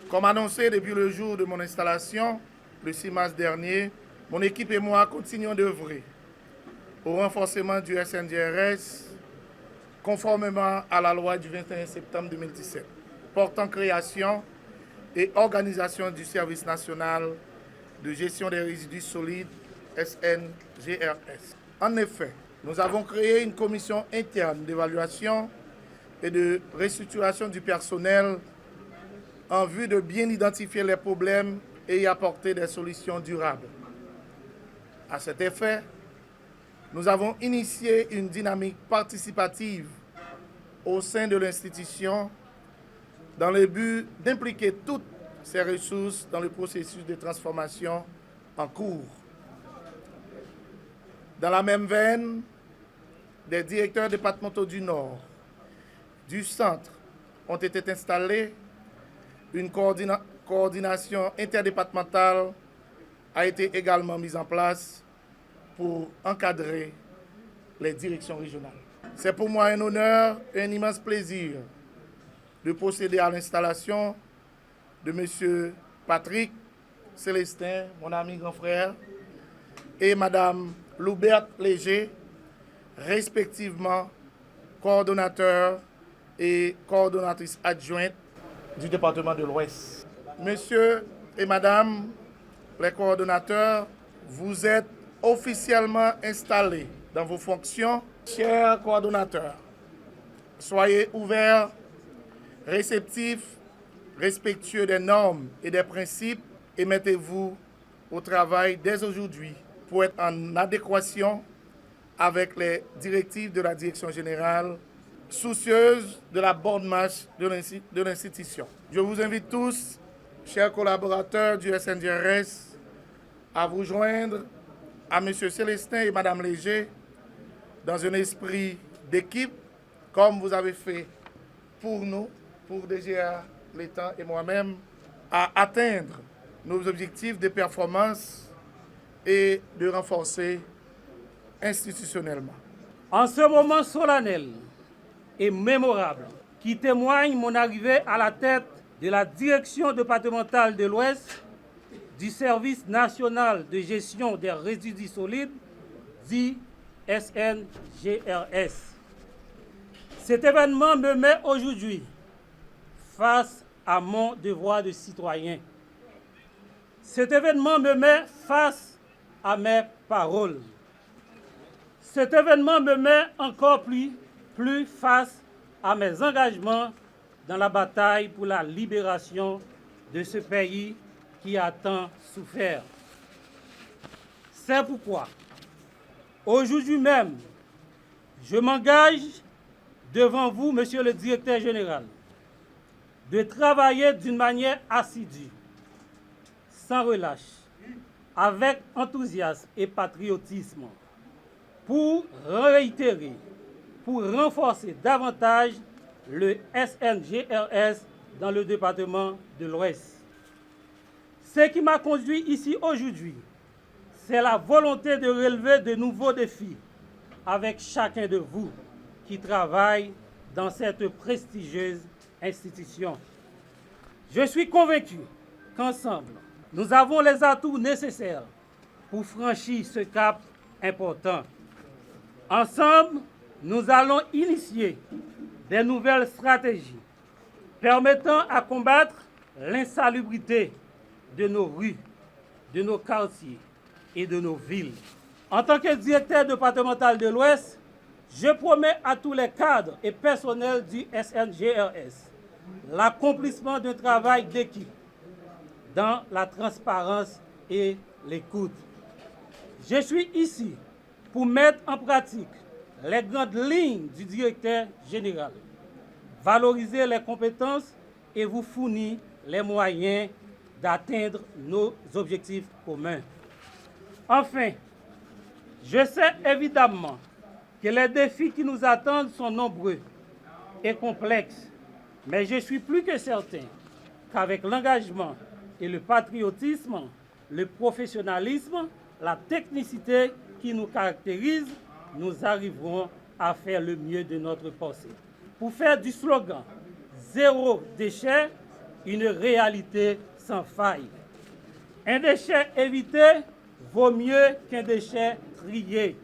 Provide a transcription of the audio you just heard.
Comme annoncé depuis le jour de mon installation, le 6 mars dernier, mon équipe et moi continuons d'œuvrer au renforcement du SNGRS conformément à la loi du 21 septembre 2017 portant création et organisation du service national de gestion des résidus solides SNGRS. En effet, nous avons créé une commission interne d'évaluation et de restructuration du personnel en vue de bien identifier les problèmes et y apporter des solutions durables. À cet effet, nous avons initié une dynamique participative au sein de l'institution dans le but d'impliquer toutes ces ressources dans le processus de transformation en cours. Dans la même veine, des directeurs départementaux du Nord, du Centre ont été installés. Une coordination interdépartementale a été également mise en place pour encadrer les directions régionales. C'est pour moi un honneur et un immense plaisir de procéder à l'installation de M. Patrick Célestin, mon ami grand frère, et Mme Loubert Léger, respectivement coordonnateur et coordonnatrice adjointe du département de l'Ouest. Monsieur et Madame les coordonnateurs, vous êtes officiellement installés dans vos fonctions. Chers coordonnateurs, soyez ouverts, réceptifs, respectueux des normes et des principes et mettez-vous au travail dès aujourd'hui pour être en adéquation avec les directives de la direction générale, soucieuse de la bonne marche de l'institution. Je vous invite tous, chers collaborateurs du SNGRS, à vous joindre à M. Célestin et Mme Léger dans un esprit d'équipe, comme vous avez fait pour nous, pour DGA Létang et moi-même, à atteindre nos objectifs de performance et de renforcer institutionnellement. En ce moment solennel et mémorable qui témoigne mon arrivée à la tête de la direction départementale de l'Ouest du service national de gestion des résidus solides, dit SNGRS. Cet événement me met aujourd'hui face à mon devoir de citoyen. Cet événement me met face à mes paroles. Cet événement me met encore plus face à mes engagements dans la bataille pour la libération de ce pays qui a tant souffert. C'est pourquoi, aujourd'hui même, je m'engage devant vous, Monsieur le Directeur général, de travailler d'une manière assidue, sans relâche, avec enthousiasme et patriotisme, pour réitérer, pour renforcer davantage le SNGRS dans le département de l'Ouest. Ce qui m'a conduit ici aujourd'hui, c'est la volonté de relever de nouveaux défis avec chacun de vous qui travaille dans cette prestigieuse institution. Je suis convaincu qu'ensemble, nous avons les atouts nécessaires pour franchir ce cap important. Ensemble, nous allons initier des nouvelles stratégies permettant à combattre l'insalubrité de nos rues, de nos quartiers et de nos villes. En tant que directeur départemental de l'Ouest, je promets à tous les cadres et personnels du SNGRS l'accomplissement d'un travail d'équipe dans la transparence et l'écoute. Je suis ici pour mettre en pratique les grandes lignes du directeur général, valoriser les compétences et vous fournir les moyens d'atteindre nos objectifs communs. Enfin, je sais évidemment que les défis qui nous attendent sont nombreux et complexes, mais je suis plus que certain qu'avec l'engagement et le patriotisme, le professionnalisme, la technicité qui nous caractérise, nous arriverons à faire le mieux de notre possible. Pour faire du slogan « Zéro déchet », une réalité sans faille. Un déchet évité vaut mieux qu'un déchet trié.